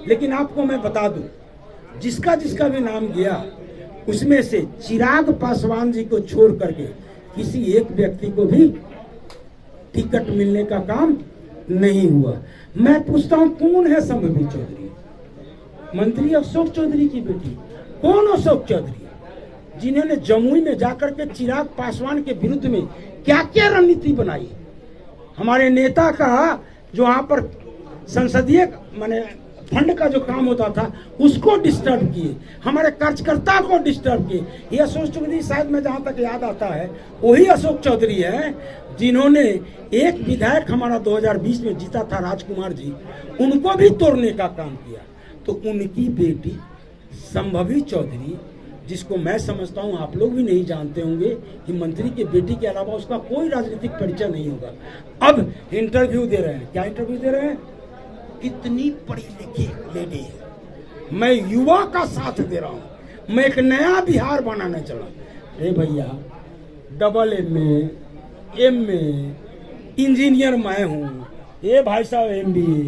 लेकिन आपको मैं बता दूं, जिसका जिसका भी नाम गया उसमें से चिराग पासवान जी को छोड़ करके किसी एक व्यक्ति को भी टिकट मिलने का काम नहीं हुआ। मैं पूछता हूं, कौन है संभवी चौधरी? मंत्री अशोक चौधरी की बेटी। कौन अशोक चौधरी, जिन्होंने जमुई में जाकर के चिराग पासवान के विरुद्ध में क्या क्या रणनीति बनाई? हमारे नेता का जो वहां पर संसदीय माने फंड का जो काम होता था उसको डिस्टर्ब किए, हमारे कार्यकर्ता को डिस्टर्ब किए। ये अशोक चौधरी शायद मैं जहां तक याद आता है वही अशोक चौधरी है जिन्होंने एक विधायक हमारा 2020 में जीता था, राजकुमार जी, उनको भी तोड़ने का काम किया। तो उनकी बेटी संभवी चौधरी, जिसको मैं समझता हूं आप लोग भी नहीं जानते होंगे कि मंत्री के बेटी के अलावा उसका कोई राजनीतिक परिचय नहीं होगा, अब इंटरव्यू दे रहे हैं। क्या इंटरव्यू दे रहे हैं? कितनी पढ़ी लिखी लेडी है, मैं युवा का साथ दे रहा हूं, मैं एक नया बिहार बनाने चला। अरे भैया, डबल MA, इंजीनियर मैं हूं, ये भाई साहब MBA,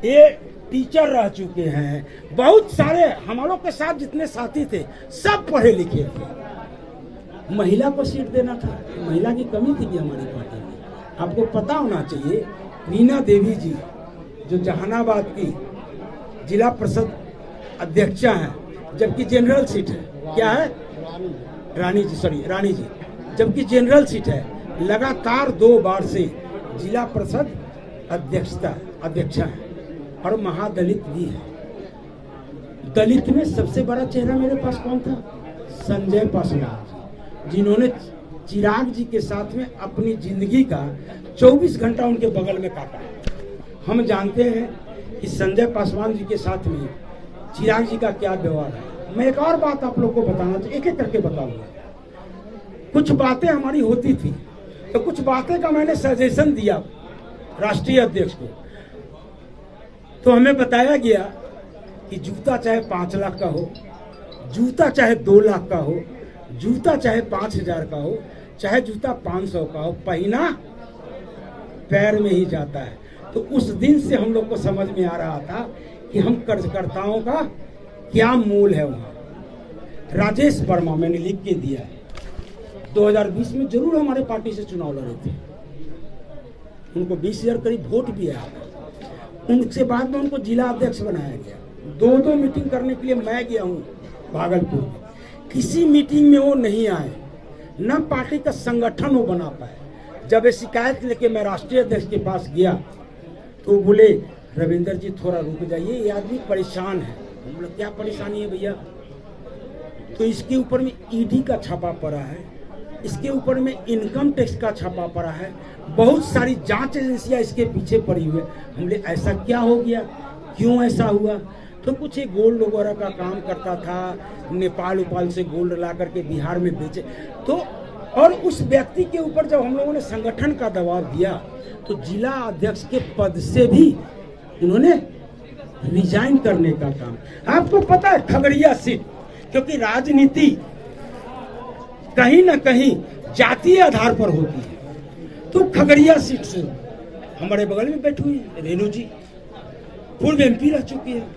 ये टीचर रह चुके हैं, बहुत सारे हम लोग के साथ जितने साथी थे सब पढ़े लिखे थे। महिला को सीट देना था, महिला की कमी थी कि हमारी पार्टी में। आपको पता होना चाहिए, रीना देवी जी जो जहानाबाद की जिला परिषद अध्यक्षा हैं, जबकि जनरल सीट है, क्या है? रानी जी, जबकि जनरल सीट है, लगातार 2 बार से जिला परिषद अध्यक्षा है और महादलित भी है। दलित में सबसे बड़ा चेहरा मेरे पास कौन था? संजय पासवान जी, जिन्होंने चिराग जी के साथ में अपनी जिंदगी का 24 घंटा उनके बगल में काटा। हम जानते हैं कि संजय पासवान जी के साथ में चिराग जी का क्या व्यवहार है। मैं एक और बात आप लोग को बताना चाहिए, एक एक करके बताऊंगा। कुछ बातें हमारी होती थी तो कुछ बातें का मैंने सजेशन दिया राष्ट्रीय अध्यक्ष को, तो हमें बताया गया कि जूता चाहे 5 लाख का हो, जूता चाहे 2 लाख का हो, जूता चाहे 5,000 का हो, चाहे जूता 500 का हो, पहना पैर में ही जाता है। तो उस दिन से हम लोग को समझ में आ रहा था कि हम कार्यकर्ताओं का क्या मूल है। वहां राजेश वर्मा मैंने लिख के दिया है, 2020 में जरूर हमारे पार्टी से चुनाव लड़े थे, उनको 20,000 करीब वोट भी आया। उनसे बाद में उनको जिला अध्यक्ष बनाया गया। 2 मीटिंग करने के लिए मैं गया हूँ भागलपुर में, किसी मीटिंग में वो नहीं आए, न पार्टी का संगठन वो बना पाए। जब ये शिकायत लेके मैं राष्ट्रीय अध्यक्ष के पास गया तो बोले, रविंदर जी थोड़ा रुक जाइए, ये आदमी परेशान है। हम बोले क्या परेशानी है भैया? तो इसके ऊपर में ED का छापा पड़ा है, इसके ऊपर में इनकम टैक्स का छापा पड़ा है, बहुत सारी जांच एजेंसियां इसके पीछे पड़ी हुई है। हमने ऐसा क्या हो गया, क्यों ऐसा हुआ? तो कुछ एक गोल्ड वगैरह का काम करता था, नेपाल से गोल्ड ला करके बिहार में बेचे। तो और उस व्यक्ति के ऊपर जब हम लोगों ने संगठन का दबाव दिया तो जिला अध्यक्ष के पद से भी इन्होंने रिजाइन करने का काम। आपको पता है खगड़िया सीट, क्योंकि राजनीति कहीं ना कहीं जातीय आधार पर होती है, तो खगड़िया सीट से हमारे बगल में बैठी हुई है रेणु जी, पूर्व MP रह चुकी है,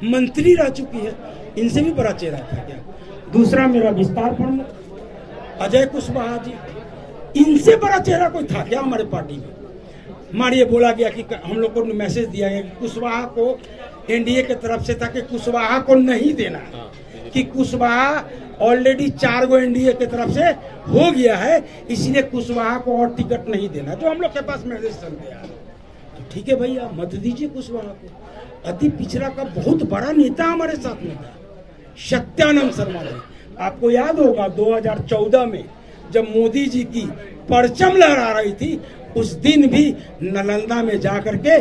मंत्री रह चुकी है, इनसे भी बड़ा चेहरा था क्या? दूसरा मेरा विस्तार प्रमुख अजय कुशवाहा जी, इनसे बड़ा चेहरा कोई था क्या हमारे पार्टी में? हमारे बोला गया कि हम लोग को मैसेज दिया गया कि कुशवाहा को NDA की तरफ से था कि कुशवाहा को नहीं देना, कि कुशवाहा ऑलरेडी 4 गो NDA की तरफ से हो गया है, इसलिए कुशवाहा को और टिकट नहीं देना, जो हम लोग के पास मैसेज चल गया। तो ठीक है भैया, मत दीजिए कुशवाहा को। अति पिछड़ा का बहुत बड़ा नेता हमारे साथ में था, सत्यानंद शर्मा जी। आपको याद होगा 2014 में जब मोदी जी की परचम लहरा रही थी, उस दिन भी नालंदा में जाकर के